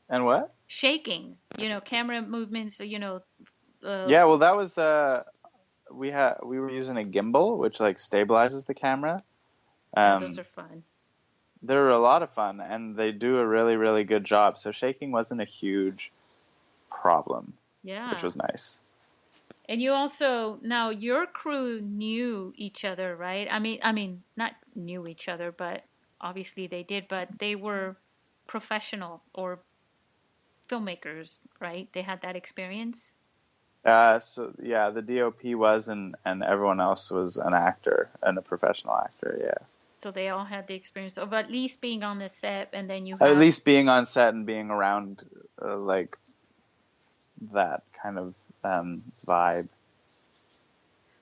And what? Shaking. Camera movements. Yeah. Well, that was we were using a gimbal, which like stabilizes the camera. Those are fun. They're a lot of fun, and they do a really, really good job. So shaking wasn't a huge problem. Yeah. Which was nice. And you also, now your crew knew each other, right? I mean, not knew each other, but obviously they did, but they were professional or filmmakers, right? They had that experience. So yeah, the DOP was, and everyone else was an actor and a professional actor. Yeah. So they all had the experience of at least being on the set, and then you at least being on set and being around like that kind of vibe.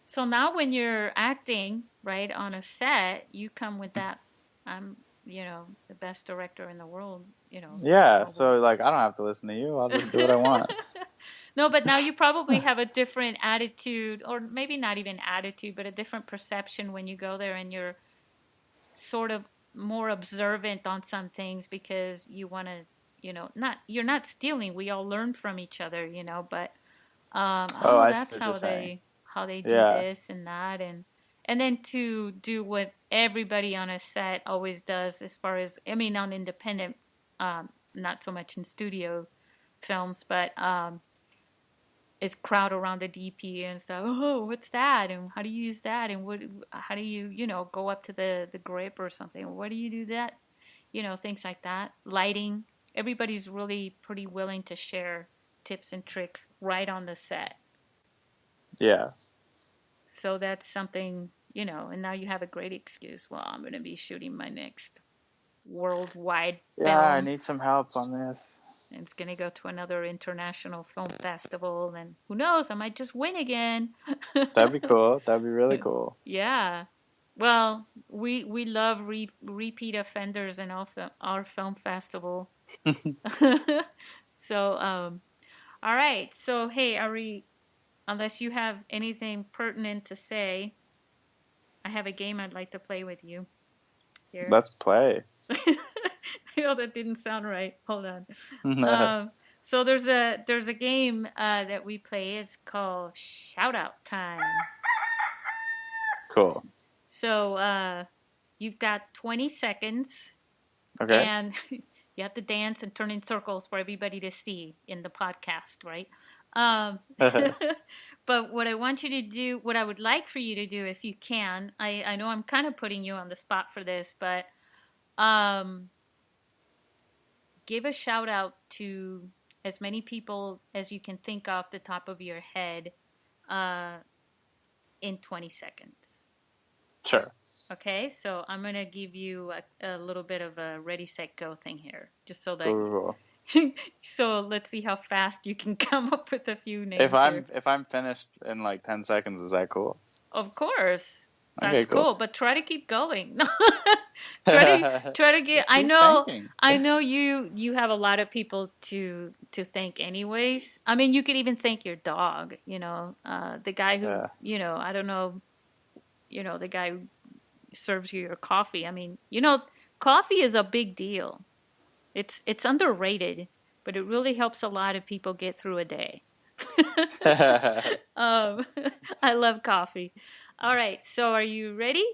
So now when you're acting, right, on a set, you come with that, I'm, the best director in the world, Yeah, so like I don't have to listen to you. I'll just do what I want. No, but now you probably have a different attitude, or maybe not even attitude, but a different perception when you go there, and you're sort of more observant on some things because you want to, you're not stealing. We all learn from each other, but that's how they do this and that, and then to do what everybody on a set always does, as far as, on independent, not so much in studio films, but is crowd around the DP and stuff. Oh, what's that? And how do you use that? And how do you, go up to the grip or something? What do you do that? Things like that. Lighting. Everybody's really pretty willing to share tips and tricks right on the set. Yeah. So that's something, and now you have a great excuse. Well, I'm going to be shooting my next worldwide film. Yeah, I need some help on this. And it's going to go to another international film festival, and who knows, I might just win again. That'd be cool. That'd be really cool. Yeah. Well, we love repeat offenders in our film festival. So, all right. So, hey, Ari, unless you have anything pertinent to say, I have a game I'd like to play with you. Here. Let's play. I know that didn't sound right. Hold on. So there's a game that we play. It's called Shout Out Time. Cool. So you've got 20 seconds. Okay. And you have to dance and turn in circles for everybody to see in the podcast, right? But what I want you to do, what I would like for you to do, if you can, I know I'm kind of putting you on the spot for this, but give a shout out to as many people as you can think off the top of your head uh, in 20 seconds. Sure. Okay, so I'm gonna give you a little bit of a ready, set, go thing here, just so that. Cool. So let's see how fast you can come up with a few If names here. I'm finished in like 10 seconds, is that cool? Of course, Okay, that's cool. cool, but try to keep going. try to get. Just keep thinking. I know you have a lot of people to thank, anyways. I mean, you could even thank your dog. The guy who I don't know. The guy who serves you your coffee. I mean, coffee is a big deal. It's underrated, but it really helps a lot of people get through a day. I love coffee. All right, so are you ready?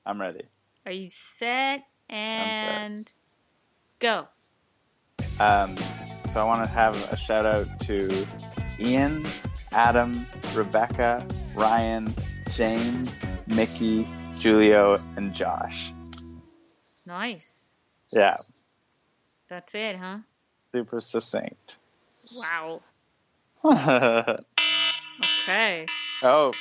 I'm ready. Are you set? And I'm set. Go. So I want to have a shout out to Ian, Adam, Rebecca, Ryan, James, Mickey, Julio, and Josh. Nice. Yeah. That's it, huh? Super succinct. Wow. Okay. Oh.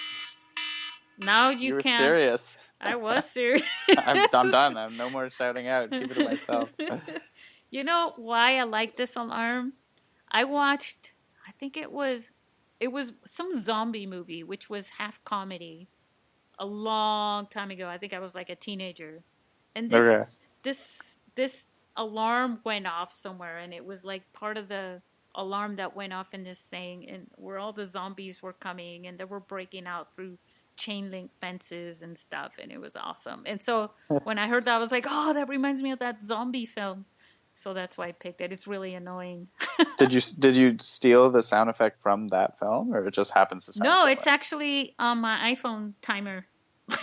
Now you were can't. Serious. I was serious. I'm done. I'm no more shouting out. Keep it to myself. You know why I like this alarm? I watched, I think it was some zombie movie, which was half comedy, a long time ago. I think I was like a teenager, and this alarm went off somewhere, and it was like part of the alarm that went off in this thing, and where all the zombies were coming, and they were breaking out through chain link fences and stuff, and it was awesome. And so when I heard that, I was like, oh, that reminds me of that zombie film. So that's why I picked it. It's really annoying. Did you steal the sound effect from that film, or it just happens to sound No, similar? it's actually on my iPhone timer.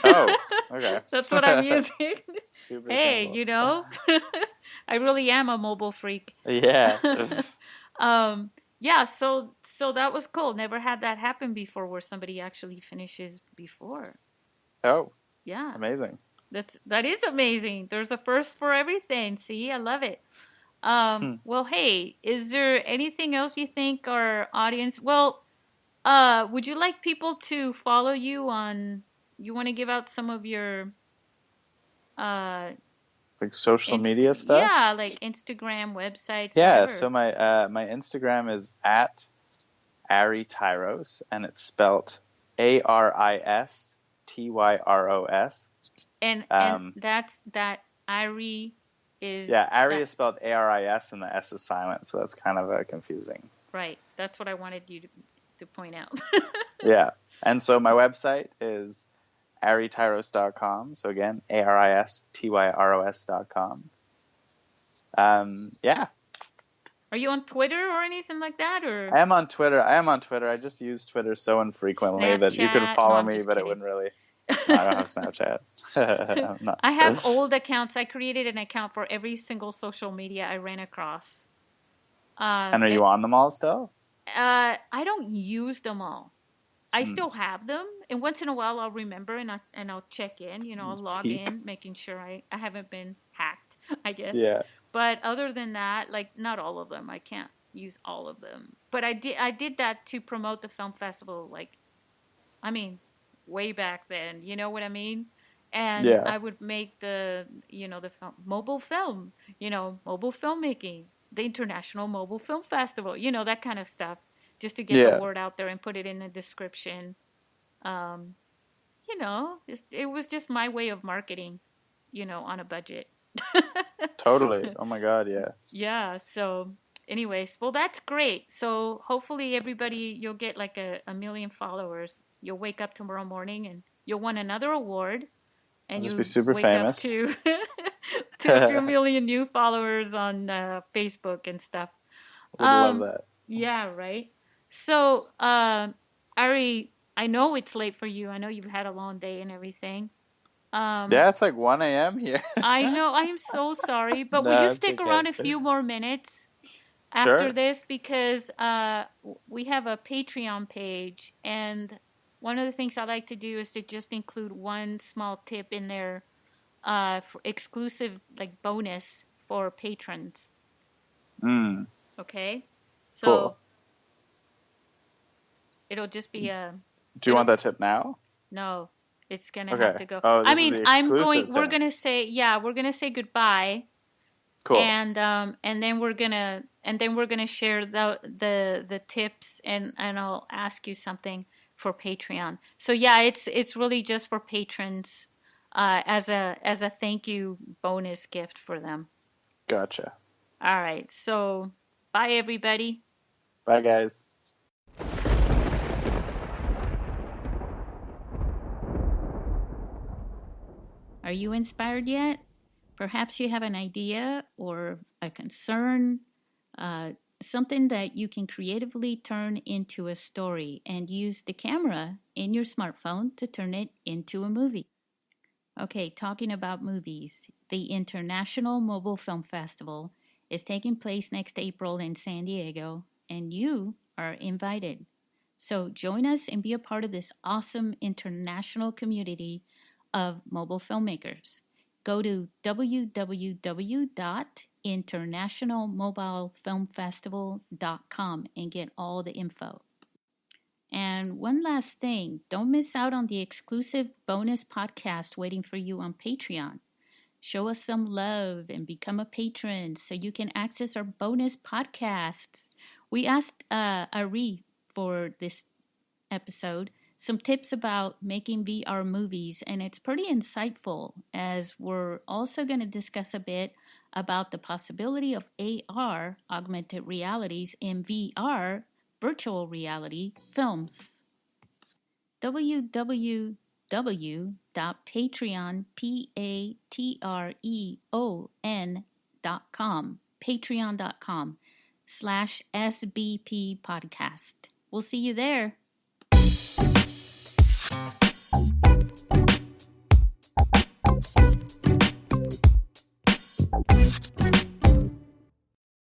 Oh, okay. That's what I'm using. Super Hey, simple. I really am a mobile freak. Yeah. Yeah, so that was cool. Never had that happen before where somebody actually finishes before. Oh. Yeah. Amazing. That is amazing. There's a first for everything. See, I love it. Well, hey, is there anything else you think our audience? Well, would you like people to follow you on? You want to give out some of your like social media stuff? Yeah, like Instagram, websites. Yeah. Whatever. So my Instagram is at Aris Tyros, and it's spelt ARIS TYROS. And that's that Ari is... Yeah, Ari is spelled ARIS and the S is silent, so that's kind of confusing. Right. That's what I wanted you to point out. Yeah. And so my website is arityros.com. So again, ARISTYROS.com. Yeah. Are you on Twitter or anything like that? Or I am on Twitter. I just use Twitter so infrequently that you could follow me, but it wouldn't really... No, I don't have Snapchat. I have old accounts. I created an account for every single social media I ran across. And are you on them all still? I don't use them all. I still have them, and once in a while I'll remember and I'll check in. I'll log in, making sure I haven't been hacked, I guess. Yeah. But other than that, like, not all of them. I can't use all of them. But I did that to promote the film festival. Like, I mean, way back then, you know what I mean? And I would make the mobile film, mobile filmmaking, the International Mobile Film Festival, that kind of stuff, just to get the word out there and put it in the description. It was just my way of marketing, on a budget. Totally. Oh my God, yeah. Yeah. So anyways, well, that's great. So hopefully you'll get like a million followers. You'll wake up tomorrow morning and you'll win another award. And I'll just you be super wake famous. Up to a few million new followers on Facebook and stuff. Would love that. Yeah, right. So, Ari, I know it's late for you. I know you've had a long day and everything. Yeah, it's like 1 a.m. here. I know. I am so sorry. But would you stick around a few more minutes after this? Because we have a Patreon page. And one of the things I like to do is to just include one small tip in there for exclusive, like, bonus for patrons. Okay? So Cool. it'll just be a. Do you want that tip now? No, it's gonna have Okay. to go. Oh, I this is mean, the exclusive we're tip. gonna say, yeah, we're gonna say goodbye, Cool. and then we're gonna share the tips, and I'll ask you something for Patreon. So yeah, it's really just for patrons, as a thank you bonus gift for them. Gotcha. All right, so bye everybody. Bye, guys. Are you inspired yet? Perhaps you have an idea or a concern, something that you can creatively turn into a story and use the camera in your smartphone to turn it into a movie. Okay, talking about movies, the International Mobile Film Festival is taking place next April in San Diego, and you are invited. So join us and be a part of this awesome international community of mobile filmmakers. Go to www.internationalmobilefilmfestival.com and get all the info. And one last thing, don't miss out on the exclusive bonus podcast waiting for you on Patreon. Show us some love and become a patron so you can access our bonus podcasts. We asked Aris for this episode some tips about making VR movies, and it's pretty insightful, as we're also going to discuss a bit about the possibility of AR, augmented realities, in VR, virtual reality films. www.patreon.com, patreon.com/SBP Podcast. We'll see you there.